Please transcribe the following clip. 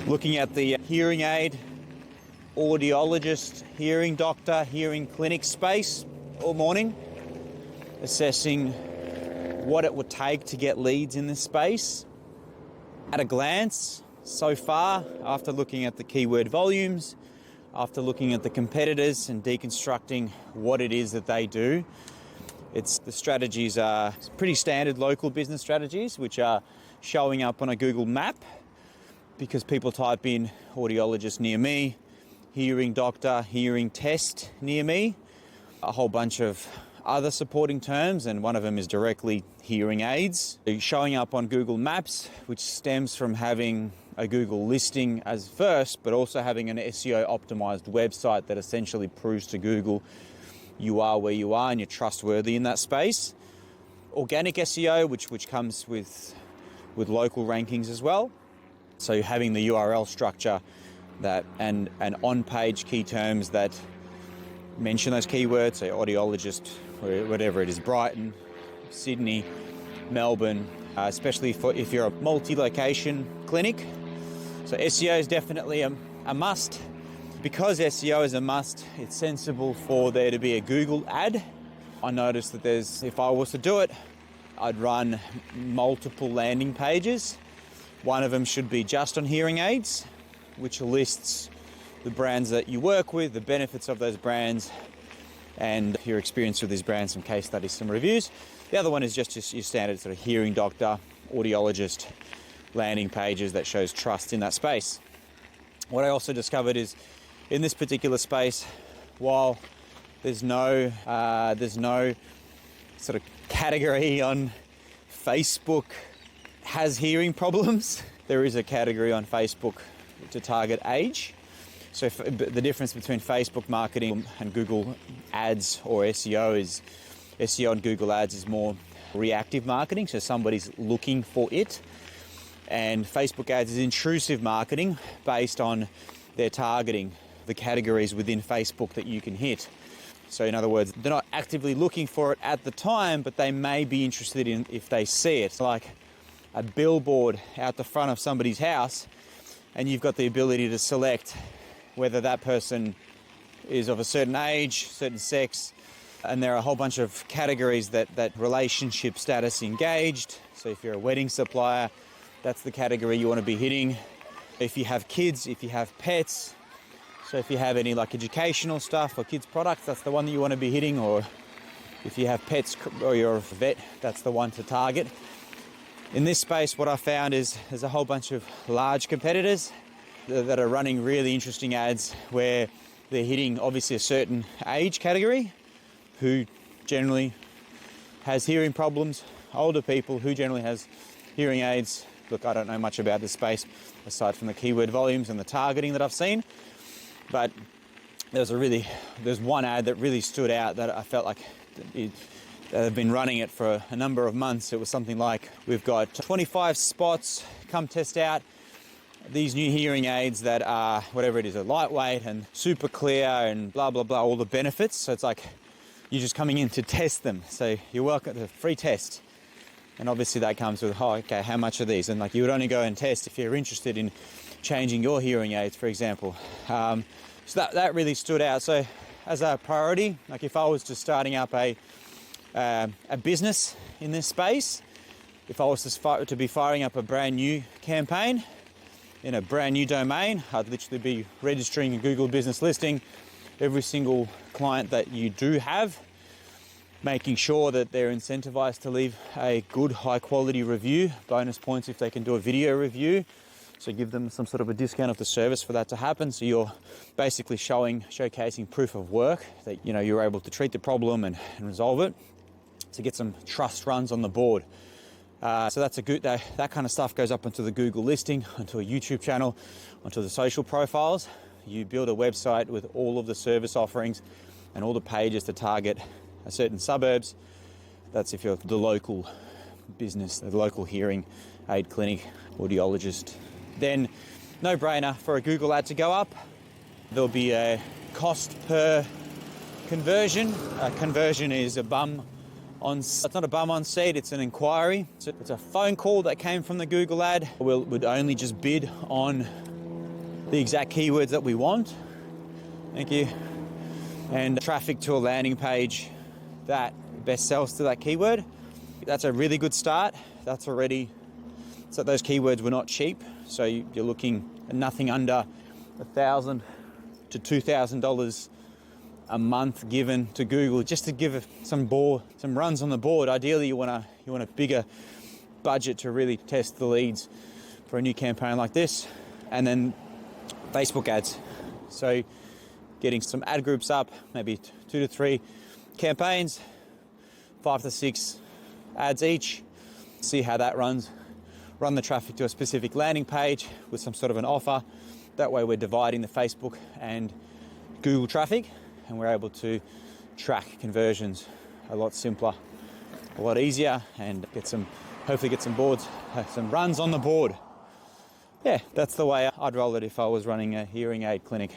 Looking at the hearing aid, audiologist, hearing doctor, hearing clinic space all morning, assessing what it would take to get leads in this space. At a glance, so far, after looking at the keyword volumes, after looking at the competitors and deconstructing what it is that they do, the strategies are pretty standard local business strategies, which are showing up on a Google map because people type in audiologist near me, hearing doctor, hearing test near me, a whole bunch of other supporting terms, and one of them is directly hearing aids. Showing up on Google Maps, which stems from having a Google listing as first, but also having an SEO optimized website that essentially proves to Google you are where you are and you're trustworthy in that space. Organic SEO, which comes with local rankings as well. So having the URL structure that and on-page key terms that mention those keywords, say audiologist, or whatever it is, Brighton, Sydney, Melbourne, especially if you're a multi-location clinic. So SEO is definitely a must. Because SEO is a must, it's sensible for there to be a Google ad. I noticed that if I was to do it, I'd run multiple landing pages. One of them should be just on hearing aids, which lists the brands that you work with, the benefits of those brands, and your experience with these brands, some case studies, some reviews. The other one is just your standard sort of hearing doctor, audiologist landing pages that shows trust in that space. What I also discovered is in this particular space, while there's no sort of category on Facebook has hearing problems, there is a category on Facebook to target age. So the difference between Facebook marketing and Google ads or SEO is SEO and Google ads is more reactive marketing, so somebody's looking for it. And Facebook ads is intrusive marketing based on their targeting, the categories within Facebook that you can hit. So in other words, they're not actively looking for it at the time, but they may be interested in if they see it. Like a billboard out the front of somebody's house, and you've got the ability to select whether that person is of a certain age, certain sex, and there are a whole bunch of categories that relationship status engaged. So if you're a wedding supplier, that's the category you want to be hitting. If you have kids, if you have pets, so if you have any like educational stuff or kids products, that's the one that you want to be hitting. Or if you have pets or you're a vet, that's the one to target. In this space, what I found is there's a whole bunch of large competitors that are running really interesting ads where they're hitting obviously a certain age category, who generally has hearing problems, older people who generally has hearing aids. Look, I don't know much about this space aside from the keyword volumes and the targeting that I've seen, but there's one ad that really stood out that I felt like they've been running it for a number of months. It was something like, we've got 25 spots, come test out these new hearing aids that are, whatever it is, are lightweight and super clear and blah, blah, blah, all the benefits. So it's like you're just coming in to test them. So you're welcome to a free test. And obviously that comes with, oh, okay, how much are these? And like you would only go and test if you're interested in changing your hearing aids, for example. So that really stood out. So as a priority, like if I was just starting up a business in this space, if I was to be firing up a brand new campaign in a brand new domain, I'd literally be registering a Google business listing, every single client that you do have, making sure that they're incentivized to leave a good high quality review, bonus points if they can do a video review. So give them some sort of a discount of the service for that to happen. So you're basically showcasing proof of work that you're able to treat the problem and resolve it, to get some trust runs on the board. So that's that kind of stuff goes up onto the Google listing, onto a YouTube channel, onto the social profiles. You build a website with all of the service offerings and all the pages to target a certain suburbs. That's if you're the local business, the local hearing aid clinic, audiologist. Then no brainer for a Google ad to go up. There'll be a cost per conversion. A conversion is it's not a bum on seat, it's an inquiry. It's a phone call that came from the Google ad. Would only just bid on the exact keywords that we want. Thank you. And traffic to a landing page that best sells to that keyword. That's a really good start. That's already, so those keywords were not cheap. So you're looking at nothing under $1,000 to $2,000 a month given to Google just to give some runs on the board. Ideally, you want a bigger budget to really test the leads for a new campaign like this. And then Facebook ads. So getting some ad groups up, maybe 2 to 3 campaigns, 5 to 6 ads each. See how that runs. Run the traffic to a specific landing page with some sort of an offer. That way we're dividing the Facebook and Google traffic, and we're able to track conversions a lot simpler, a lot easier, and hopefully get some runs on the board. Yeah, that's the way I'd roll it if I was running a hearing aid clinic.